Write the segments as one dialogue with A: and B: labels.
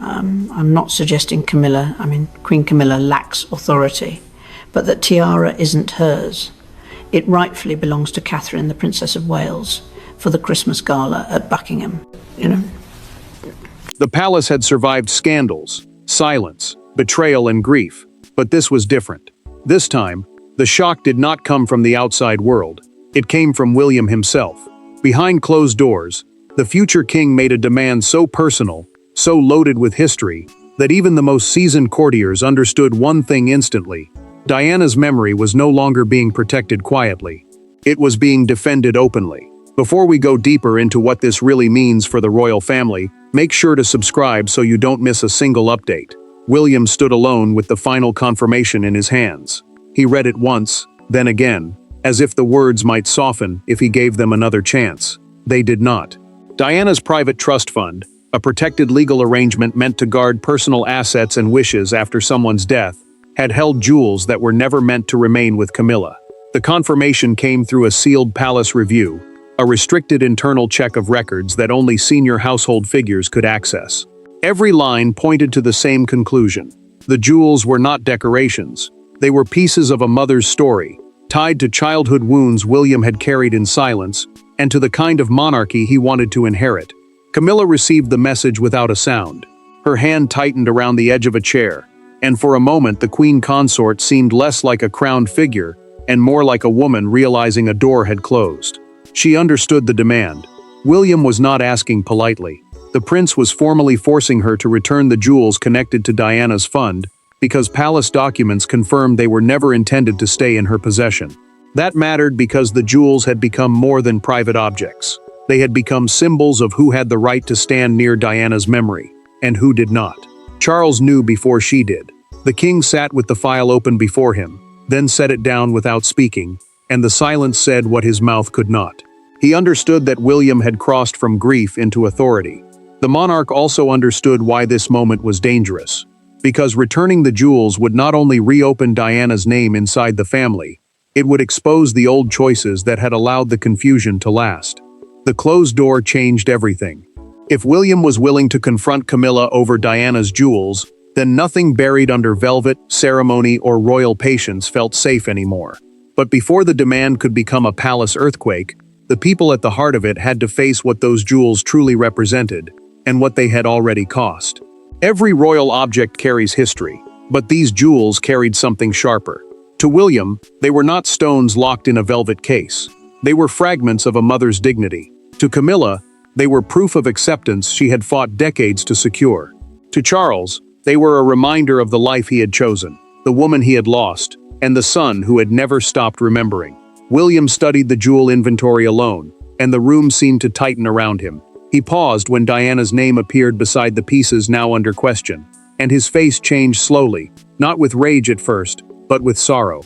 A: I'm not suggesting Queen Camilla lacks authority, but that tiara isn't hers. It rightfully belongs to Catherine, the Princess of Wales, for the Christmas gala at Buckingham,
B: The palace had survived scandals, silence, betrayal, and grief, but this was different. This time, the shock did not come from the outside world. It came from William himself. Behind closed doors, the future king made a demand so personal, so loaded with history, that even the most seasoned courtiers understood one thing instantly. Diana's memory was no longer being protected quietly. It was being defended openly. Before we go deeper into what this really means for the royal family, make sure to subscribe so you don't miss a single update. William stood alone with the final confirmation in his hands. He read it once, then again, as if the words might soften if he gave them another chance. They did not. Diana's private trust fund, a protected legal arrangement meant to guard personal assets and wishes after someone's death, had held jewels that were never meant to remain with Camilla. The confirmation came through a sealed palace review, a restricted internal check of records that only senior household figures could access. Every line pointed to the same conclusion. The jewels were not decorations. They were pieces of a mother's story, tied to childhood wounds William had carried in silence, and to the kind of monarchy he wanted to inherit. Camilla received the message without a sound. Her hand tightened around the edge of a chair, and for a moment the queen consort seemed less like a crowned figure and more like a woman realizing a door had closed. She understood the demand. William was not asking politely. The prince was formally forcing her to return the jewels connected to Diana's fund, because palace documents confirmed they were never intended to stay in her possession. That mattered because the jewels had become more than private objects. They had become symbols of who had the right to stand near Diana's memory, and who did not. Charles knew before she did. The king sat with the file open before him, then set it down without speaking, and the silence said what his mouth could not. He understood that William had crossed from grief into authority. The monarch also understood why this moment was dangerous. Because returning the jewels would not only reopen Diana's name inside the family, it would expose the old choices that had allowed the confusion to last. The closed door changed everything. If William was willing to confront Camilla over Diana's jewels, then nothing buried under velvet, ceremony, or royal patience felt safe anymore. But before the demand could become a palace earthquake, the people at the heart of it had to face what those jewels truly represented, and what they had already cost. Every royal object carries history, but these jewels carried something sharper. To William, they were not stones locked in a velvet case. They were fragments of a mother's dignity. To Camilla, they were proof of acceptance she had fought decades to secure. To Charles, they were a reminder of the life he had chosen, the woman he had lost, and the son who had never stopped remembering. William studied the jewel inventory alone, and the room seemed to tighten around him. He paused when Diana's name appeared beside the pieces now under question, and his face changed slowly, not with rage at first, but with sorrow.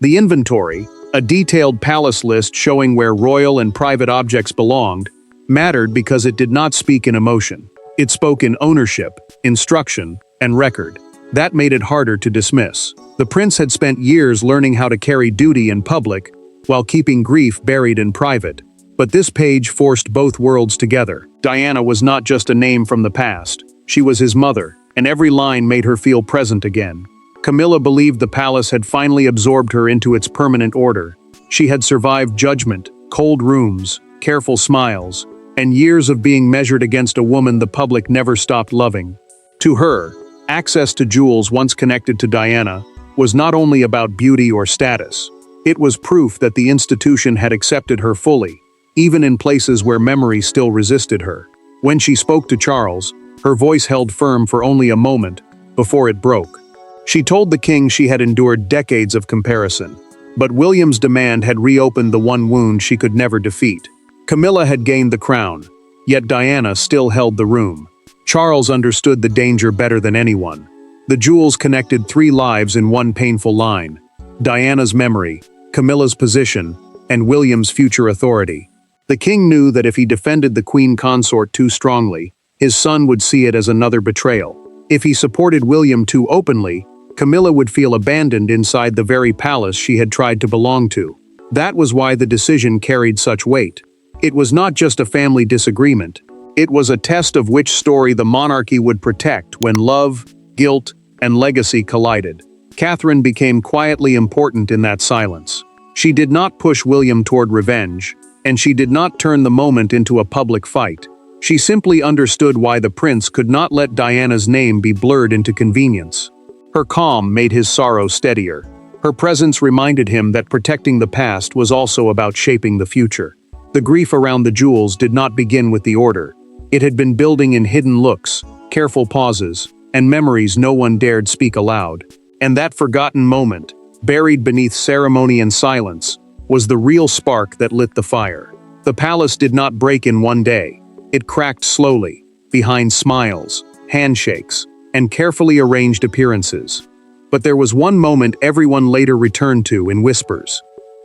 B: The inventory, a detailed palace list showing where royal and private objects belonged, mattered because it did not speak in emotion. It spoke in ownership, instruction, and record. That made it harder to dismiss. The prince had spent years learning how to carry duty in public, while keeping grief buried in private. But this page forced both worlds together. Diana was not just a name from the past. She was his mother, and every line made her feel present again. Camilla believed the palace had finally absorbed her into its permanent order. She had survived judgment, cold rooms, careful smiles, and years of being measured against a woman the public never stopped loving. To her, access to jewels once connected to Diana was not only about beauty or status. It was proof that the institution had accepted her fully, even in places where memory still resisted her. When she spoke to Charles, her voice held firm for only a moment, before it broke. She told the king she had endured decades of comparison, but William's demand had reopened the one wound she could never defeat. Camilla had gained the crown, yet Diana still held the room. Charles understood the danger better than anyone. The jewels connected 3 lives in one painful line: Diana's memory, Camilla's position, and William's future authority. The king knew that if he defended the queen consort too strongly, his son would see it as another betrayal. If he supported William too openly, Camilla would feel abandoned inside the very palace she had tried to belong to. That was why the decision carried such weight. It was not just a family disagreement. It was a test of which story the monarchy would protect when love, guilt, and legacy collided. Catherine became quietly important in that silence. She did not push William toward revenge, and she did not turn the moment into a public fight. She simply understood why the prince could not let Diana's name be blurred into convenience. Her calm made his sorrow steadier. Her presence reminded him that protecting the past was also about shaping the future. The grief around the jewels did not begin with the order. It had been building in hidden looks, careful pauses, and memories no one dared speak aloud. And that forgotten moment, buried beneath ceremony and silence, was the real spark that lit the fire. The palace did not break in one day. It cracked slowly, behind smiles, handshakes, and carefully arranged appearances. But there was one moment everyone later returned to in whispers.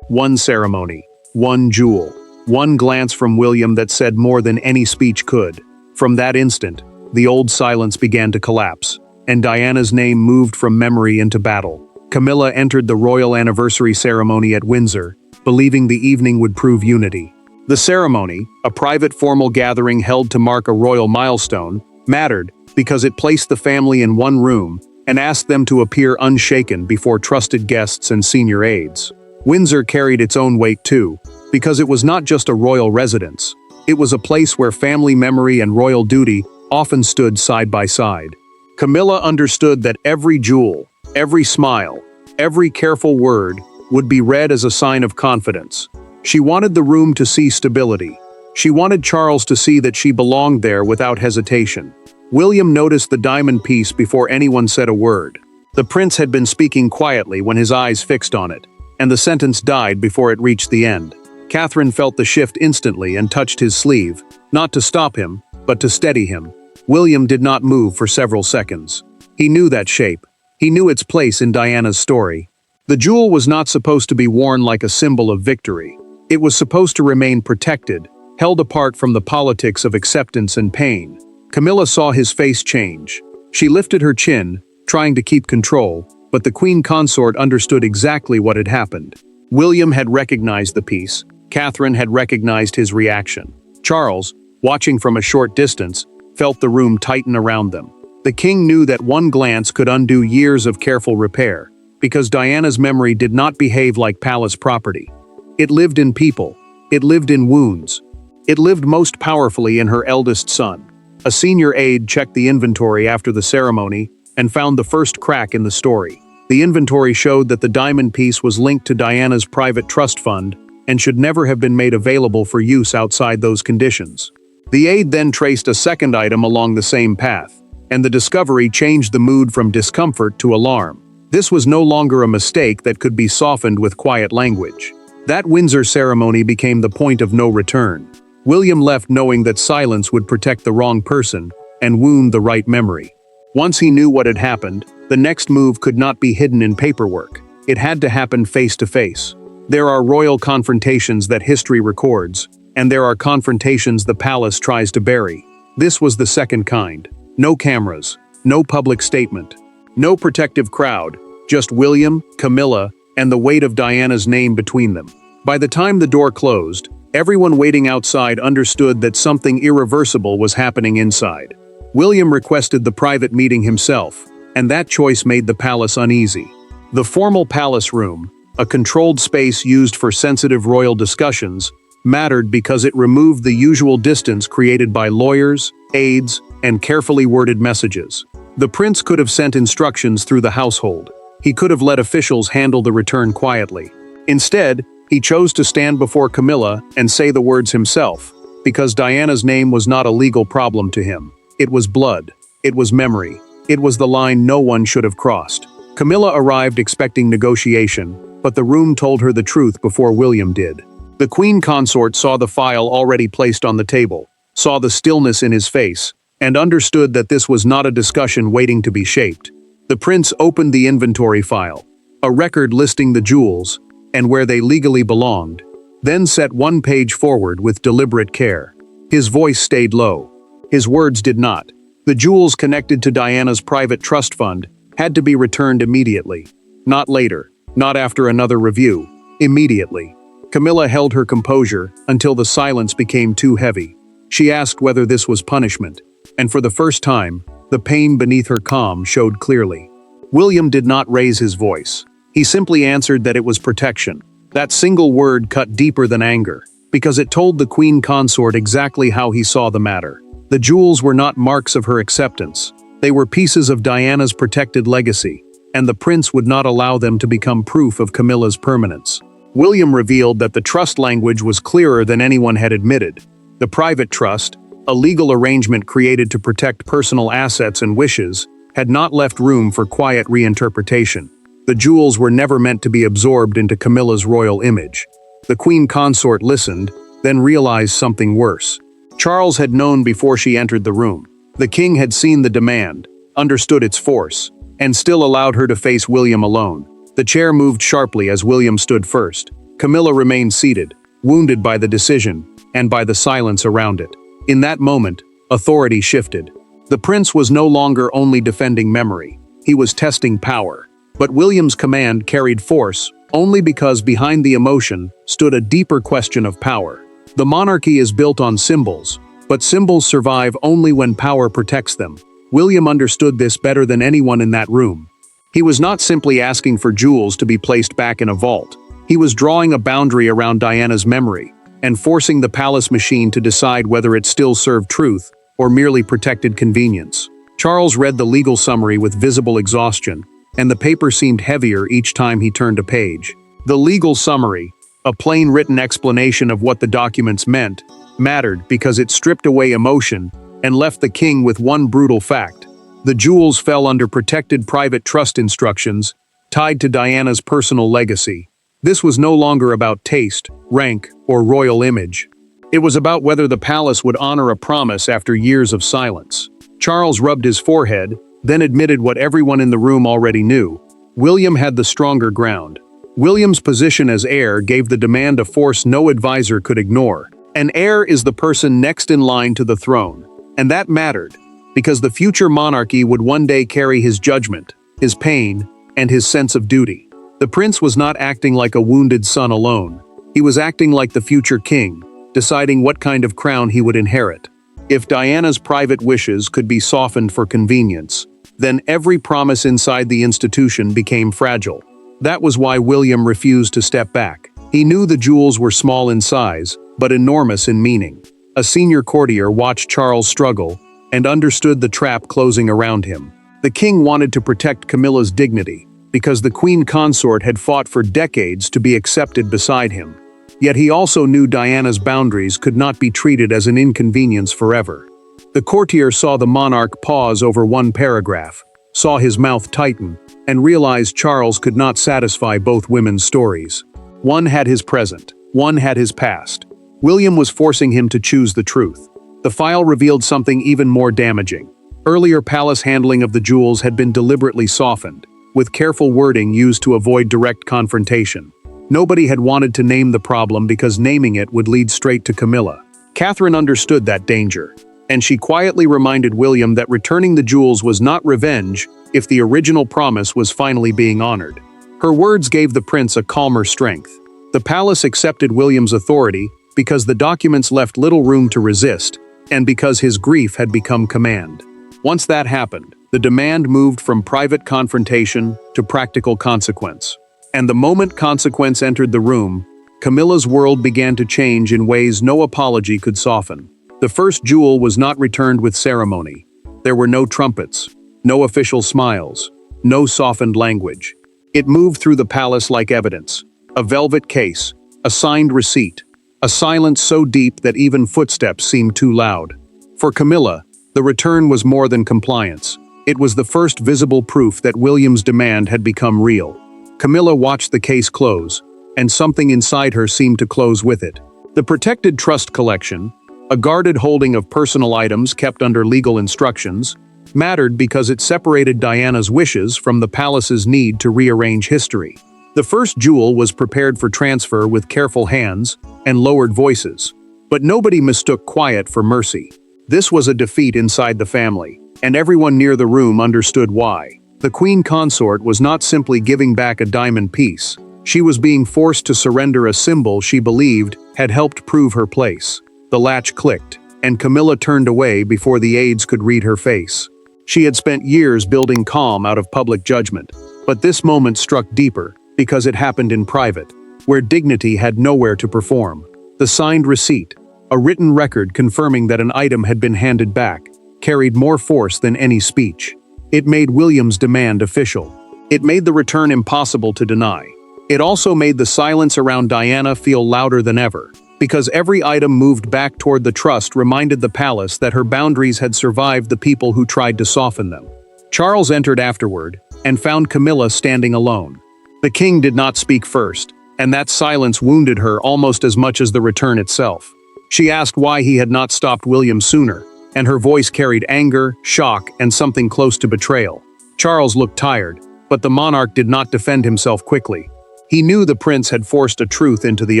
B: One ceremony, one jewel, one glance from William that said more than any speech could. From that instant, the old silence began to collapse, and Diana's name moved from memory into battle. Camilla entered the royal anniversary ceremony at Windsor, believing the evening would prove unity. The ceremony, a private formal gathering held to mark a royal milestone, mattered because it placed the family in one room and asked them to appear unshaken before trusted guests and senior aides. Windsor carried its own weight too, because it was not just a royal residence. It was a place where family memory and royal duty often stood side by side. Camilla understood that every jewel, every smile, every careful word would be read as a sign of confidence. She wanted the room to see stability. She wanted Charles to see that she belonged there without hesitation. William noticed the diamond piece before anyone said a word. The prince had been speaking quietly when his eyes fixed on it, and the sentence died before it reached the end. Catherine felt the shift instantly and touched his sleeve, not to stop him, but to steady him. William did not move for several seconds. He knew that shape. He knew its place in Diana's story. The jewel was not supposed to be worn like a symbol of victory. It was supposed to remain protected, held apart from the politics of acceptance and pain. Camilla saw his face change. She lifted her chin, trying to keep control, but the queen consort understood exactly what had happened. William had recognized the piece. Catherine had recognized his reaction. Charles, watching from a short distance, felt the room tighten around them. The king knew that one glance could undo years of careful repair, because Diana's memory did not behave like palace property. It lived in people. It lived in wounds. It lived most powerfully in her eldest son. A senior aide checked the inventory after the ceremony and found the first crack in the story. The inventory showed that the diamond piece was linked to Diana's private trust fund and should never have been made available for use outside those conditions. The aide then traced a second item along the same path, and the discovery changed the mood from discomfort to alarm. This was no longer a mistake that could be softened with quiet language. That Windsor ceremony became the point of no return. William left knowing that silence would protect the wrong person and wound the right memory. Once he knew what had happened, the next move could not be hidden in paperwork. It had to happen face to face. There are royal confrontations that history records, and there are confrontations the palace tries to bury. This was the second kind. No cameras, no public statement, no protective crowd, just William, Camilla, and the weight of Diana's name between them. By the time the door closed, everyone waiting outside understood that something irreversible was happening inside. William requested the private meeting himself, and that choice made the palace uneasy. The formal palace room, a controlled space used for sensitive royal discussions, mattered because it removed the usual distance created by lawyers, aides, and carefully worded messages. The prince could have sent instructions through the household. He could have let officials handle the return quietly. Instead, he chose to stand before Camilla and say the words himself, because Diana's name was not a legal problem to him. It was blood. It was memory. It was the line no one should have crossed. Camilla arrived expecting negotiation, but the room told her the truth before William did. The queen consort saw the file already placed on the table, saw the stillness in his face, and understood that this was not a discussion waiting to be shaped. The prince opened the inventory file, a record listing the jewels, and where they legally belonged, then set one page forward with deliberate care. His voice stayed low. His words did not. The jewels connected to Diana's private trust fund had to be returned immediately. Not later, not after another review. Immediately. Camilla held her composure until the silence became too heavy. She asked whether this was punishment, and for the first time, the pain beneath her calm showed clearly. William did not raise his voice. He simply answered that it was protection. That single word cut deeper than anger, because it told the queen consort exactly how he saw the matter. The jewels were not marks of her acceptance. They were pieces of Diana's protected legacy, and the prince would not allow them to become proof of Camilla's permanence. William revealed that the trust language was clearer than anyone had admitted. The private trust, a legal arrangement created to protect personal assets and wishes, had not left room for quiet reinterpretation. The jewels were never meant to be absorbed into Camilla's royal image. The queen consort listened, then realized something worse. Charles had known before she entered the room. The king had seen the demand, understood its force, and still allowed her to face William alone. The chair moved sharply as William stood first. Camilla remained seated, wounded by the decision, and by the silence around it. In that moment, authority shifted. The prince was no longer only defending memory, he was testing power. But William's command carried force only because behind the emotion stood a deeper question of power. The monarchy is built on symbols, but symbols survive only when power protects them. William understood this better than anyone in that room. He was not simply asking for jewels to be placed back in a vault. He was drawing a boundary around Diana's memory and forcing the palace machine to decide whether it still served truth or merely protected convenience. Charles read the legal summary with visible exhaustion, and the paper seemed heavier each time he turned a page. The legal summary, a plain written explanation of what the documents meant, mattered because it stripped away emotion and left the king with one brutal fact. The jewels fell under protected private trust instructions, tied to Diana's personal legacy. This was no longer about taste, rank, or royal image. It was about whether the palace would honor a promise after years of silence. Charles rubbed his forehead, then admitted what everyone in the room already knew. William had the stronger ground. William's position as heir gave the demand a force no advisor could ignore. An heir is the person next in line to the throne. And that mattered, because the future monarchy would one day carry his judgment, his pain, and his sense of duty. The prince was not acting like a wounded son alone. He was acting like the future king, deciding what kind of crown he would inherit. If Diana's private wishes could be softened for convenience, then every promise inside the institution became fragile. That was why William refused to step back. He knew the jewels were small in size, but enormous in meaning. A senior courtier watched Charles struggle and understood the trap closing around him. The king wanted to protect Camilla's dignity, because the queen consort had fought for decades to be accepted beside him. Yet he also knew Diana's boundaries could not be treated as an inconvenience forever. The courtier saw the monarch pause over one paragraph, saw his mouth tighten, and realized Charles could not satisfy both women's stories. One had his present, one had his past. William was forcing him to choose the truth. The file revealed something even more damaging. Earlier palace handling of the jewels had been deliberately softened, with careful wording used to avoid direct confrontation. Nobody had wanted to name the problem because naming it would lead straight to Camilla. Catherine understood that danger, and she quietly reminded William that returning the jewels was not revenge if the original promise was finally being honored. Her words gave the prince a calmer strength. The palace accepted William's authority because the documents left little room to resist, and because his grief had become command. Once that happened, the demand moved from private confrontation to practical consequence. And the moment consequence entered the room, Camilla's world began to change in ways no apology could soften. The first jewel was not returned with ceremony. There were no trumpets, no official smiles, no softened language. It moved through the palace like evidence, a velvet case, a signed receipt, a silence so deep that even footsteps seemed too loud. For Camilla, the return was more than compliance. It was the first visible proof that William's demand had become real. Camilla watched the case close, and something inside her seemed to close with it. The protected trust collection, a guarded holding of personal items kept under legal instructions, mattered because it separated Diana's wishes from the palace's need to rearrange history. The first jewel was prepared for transfer with careful hands and lowered voices, but nobody mistook quiet for mercy. This was a defeat inside the family, and everyone near the room understood why. The queen consort was not simply giving back a diamond piece. She was being forced to surrender a symbol she believed had helped prove her place. The latch clicked, and Camilla turned away before the aides could read her face. She had spent years building calm out of public judgment, but this moment struck deeper because it happened in private, where dignity had nowhere to perform. The signed receipt, a written record confirming that an item had been handed back, carried more force than any speech. It made William's demand official. It made the return impossible to deny. It also made the silence around Diana feel louder than ever, because every item moved back toward the trust reminded the palace that her boundaries had survived the people who tried to soften them. Charles entered afterward and found Camilla standing alone. The king did not speak first, and that silence wounded her almost as much as the return itself. She asked why he had not stopped William sooner, and her voice carried anger, shock, and something close to betrayal. Charles looked tired, but the monarch did not defend himself quickly. He knew the prince had forced a truth into the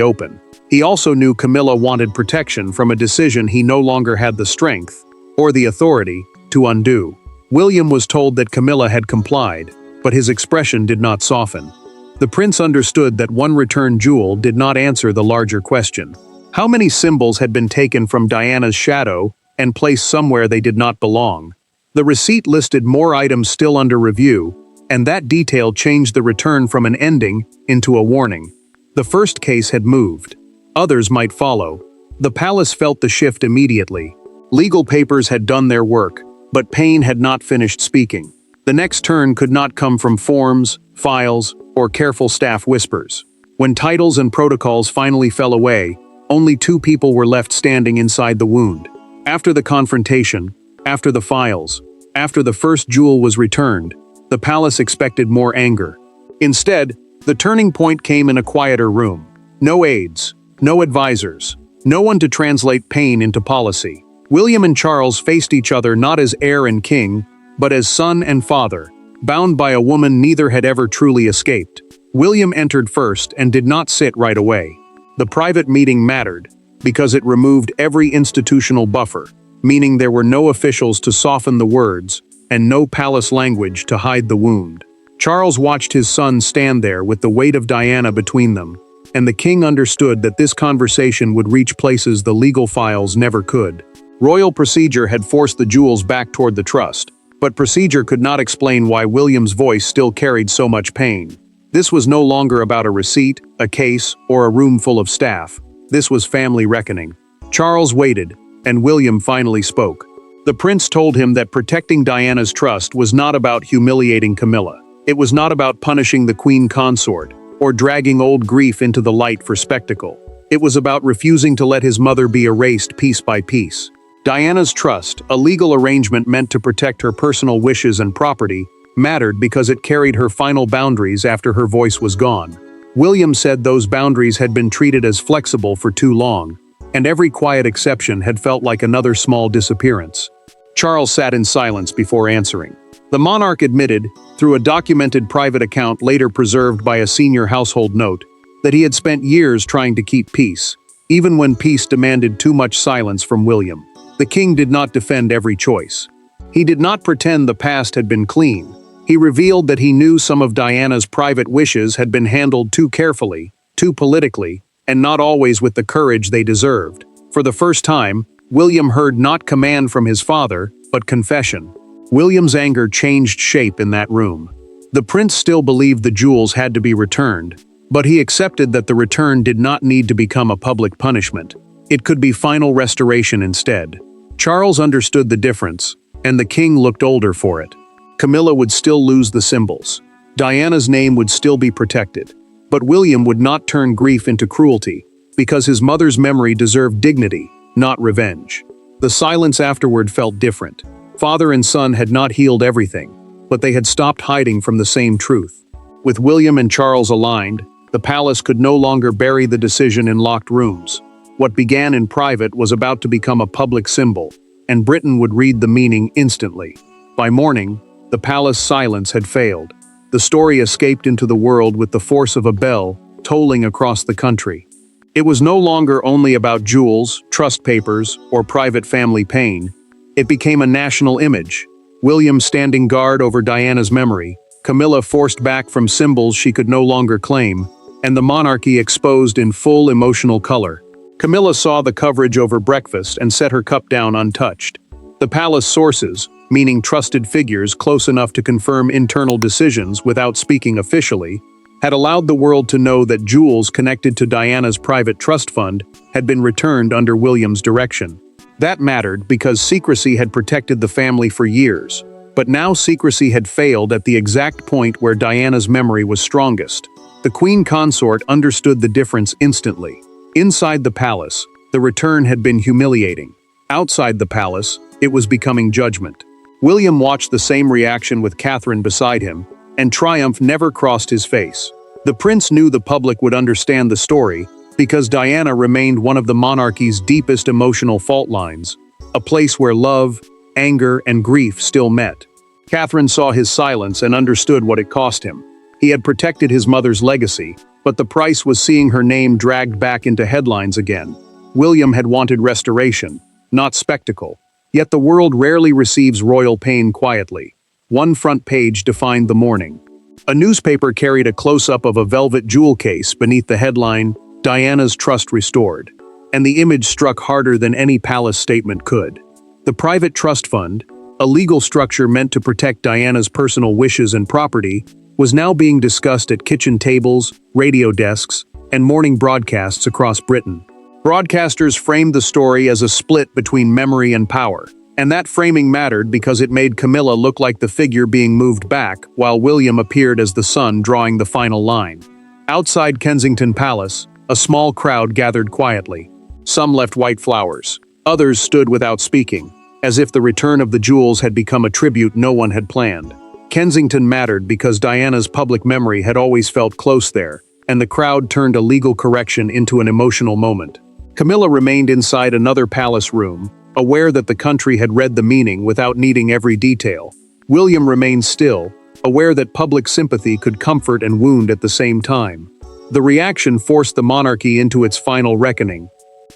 B: open. He also knew Camilla wanted protection from a decision he no longer had the strength, or the authority, to undo. William was told that Camilla had complied, but his expression did not soften. The prince understood that one returned jewel did not answer the larger question. How many symbols had been taken from Diana's shadow and placed somewhere they did not belong? The receipt listed more items still under review, and that detail changed the return from an ending into a warning. The first case had moved. Others might follow. The palace felt the shift immediately. Legal papers had done their work, but Paine had not finished speaking. The next turn could not come from forms, files, or careful staff whispers. When titles and protocols finally fell away, only two people were left standing inside the wound. After the confrontation, after the files, after the first jewel was returned, the palace expected more anger. Instead, the turning point came in a quieter room. No aides, no advisors, no one to translate Paine into policy. William and Charles faced each other not as heir and king, but as son and father, bound by a woman neither had ever truly escaped. William entered first and did not sit right away. The private meeting mattered, because it removed every institutional buffer, meaning there were no officials to soften the words, and no palace language to hide the wound. Charles watched his son stand there with the weight of Diana between them, and the king understood that this conversation would reach places the legal files never could. Royal procedure had forced the jewels back toward the trust, but procedure could not explain why William's voice still carried so much pain. This was no longer about a receipt, a case, or a room full of staff. This was family reckoning. Charles waited, and William finally spoke. The prince told him that protecting Diana's trust was not about humiliating Camilla. It was not about punishing the queen consort, or dragging old grief into the light for spectacle. It was about refusing to let his mother be erased piece by piece. Diana's trust, a legal arrangement meant to protect her personal wishes and property, mattered because it carried her final boundaries after her voice was gone. William said those boundaries had been treated as flexible for too long, and every quiet exception had felt like another small disappearance. Charles sat in silence before answering. The monarch admitted, through a documented private account later preserved by a senior household note, that he had spent years trying to keep peace, even when peace demanded too much silence from William. The king did not defend every choice. He did not pretend the past had been clean. He revealed that he knew some of Diana's private wishes had been handled too carefully, too politically, and not always with the courage they deserved. For the first time, William heard not command from his father, but confession. William's anger changed shape in that room. The prince still believed the jewels had to be returned, but he accepted that the return did not need to become a public punishment. It could be final restoration instead. Charles understood the difference, and the king looked older for it. Camilla would still lose the symbols. Diana's name would still be protected. But William would not turn grief into cruelty, because his mother's memory deserved dignity, not revenge. The silence afterward felt different. Father and son had not healed everything, but they had stopped hiding from the same truth. With William and Charles aligned, the palace could no longer bury the decision in locked rooms. What began in private was about to become a public symbol, and Britain would read the meaning instantly. By morning, the palace silence had failed. The story escaped into the world with the force of a bell tolling across the country. It was no longer only about jewels, trust papers, or private family pain. It became a national image. William standing guard over Diana's memory, Camilla forced back from symbols she could no longer claim, and the monarchy exposed in full emotional color. Camilla saw the coverage over breakfast and set her cup down untouched. The palace sources, meaning trusted figures close enough to confirm internal decisions without speaking officially, had allowed the world to know that jewels connected to Diana's private trust fund had been returned under William's direction. That mattered because secrecy had protected the family for years, but now secrecy had failed at the exact point where Diana's memory was strongest. The queen consort understood the difference instantly. Inside the palace, the return had been humiliating. Outside the palace, it was becoming judgment. William watched the same reaction with Catherine beside him, and triumph never crossed his face. The prince knew the public would understand the story because Diana remained one of the monarchy's deepest emotional fault lines, a place where love, anger, and grief still met. Catherine saw his silence and understood what it cost him. He had protected his mother's legacy, but the price was seeing her name dragged back into headlines again. William had wanted restoration, not spectacle. Yet the world rarely receives royal pain quietly. One front page defined the mourning. A newspaper carried a close-up of a velvet jewel case beneath the headline, "Diana's Trust Restored," and the image struck harder than any palace statement could. The private trust fund, a legal structure meant to protect Diana's personal wishes and property, was now being discussed at kitchen tables, radio desks, and morning broadcasts across Britain. Broadcasters framed the story as a split between memory and power, and that framing mattered because it made Camilla look like the figure being moved back, while William appeared as the son drawing the final line. Outside Kensington Palace, a small crowd gathered quietly. Some left white flowers. Others stood without speaking, as if the return of the jewels had become a tribute no one had planned. Kensington mattered because Diana's public memory had always felt close there, and the crowd turned a legal correction into an emotional moment. Camilla remained inside another palace room, aware that the country had read the meaning without needing every detail. William remained still, aware that public sympathy could comfort and wound at the same time. The reaction forced the monarchy into its final reckoning.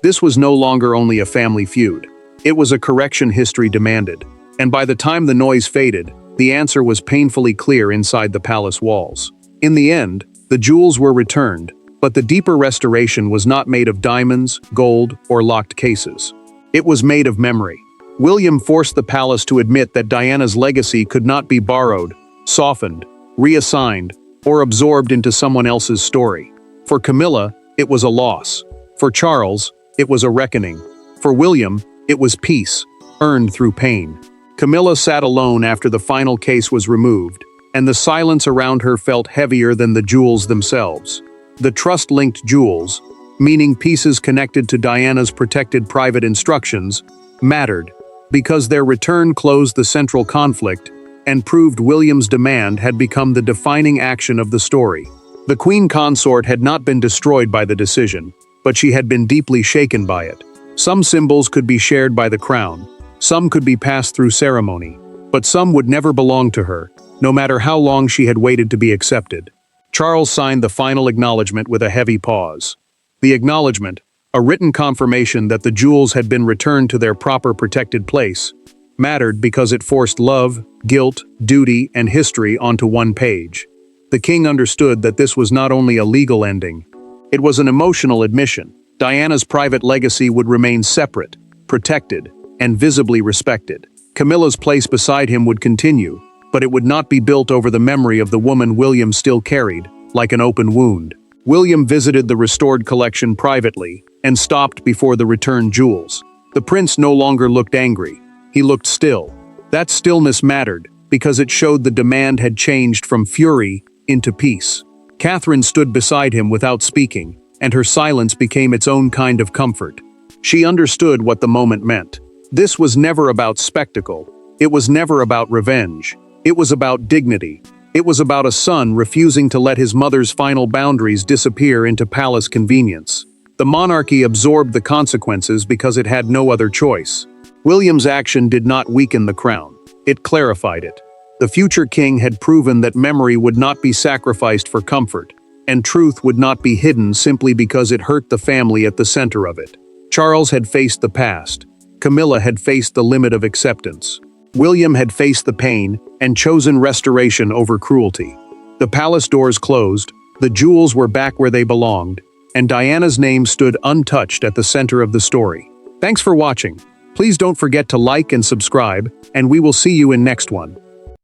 B: This was no longer only a family feud. It was a correction history demanded. And by the time the noise faded, the answer was painfully clear inside the palace walls. In the end, the jewels were returned, but the deeper restoration was not made of diamonds, gold, or locked cases. It was made of memory. William forced the palace to admit that Diana's legacy could not be borrowed, softened, reassigned, or absorbed into someone else's story. For Camilla, it was a loss. For Charles, it was a reckoning. For William, it was peace, earned through pain. Camilla sat alone after the final case was removed, and the silence around her felt heavier than the jewels themselves. The trust-linked jewels, meaning pieces connected to Diana's protected private instructions, mattered, because their return closed the central conflict and proved William's demand had become the defining action of the story. The queen consort had not been destroyed by the decision, but she had been deeply shaken by it. Some symbols could be shared by the crown, some could be passed through ceremony, but some would never belong to her, no matter how long she had waited to be accepted. Charles signed the final acknowledgement with a heavy pause. The acknowledgement, a written confirmation that the jewels had been returned to their proper protected place, mattered because it forced love, guilt, duty, and history onto one page. The king understood that this was not only a legal ending, it was an emotional admission. Diana's private legacy would remain separate, protected, and visibly respected. Camilla's place beside him would continue, but it would not be built over the memory of the woman William still carried, like an open wound. William visited the restored collection privately and stopped before the returned jewels. The prince no longer looked angry. He looked still. That stillness mattered because it showed the demand had changed from fury into peace. Catherine stood beside him without speaking, and her silence became its own kind of comfort. She understood what the moment meant. This was never about spectacle. It was never about revenge. It was about dignity. It was about a son refusing to let his mother's final boundaries disappear into palace convenience. The monarchy absorbed the consequences because it had no other choice. William's action did not weaken the crown. It clarified it. The future king had proven that memory would not be sacrificed for comfort, and truth would not be hidden simply because it hurt the family at the center of it. Charles had faced the past. Camilla had faced the limit of acceptance. William had faced the pain and chosen restoration over cruelty. The palace doors closed, the jewels were back where they belonged, and Diana's name stood untouched at the center of the story. Thanks for watching. Please don't forget to like and subscribe, and we will see you in next one.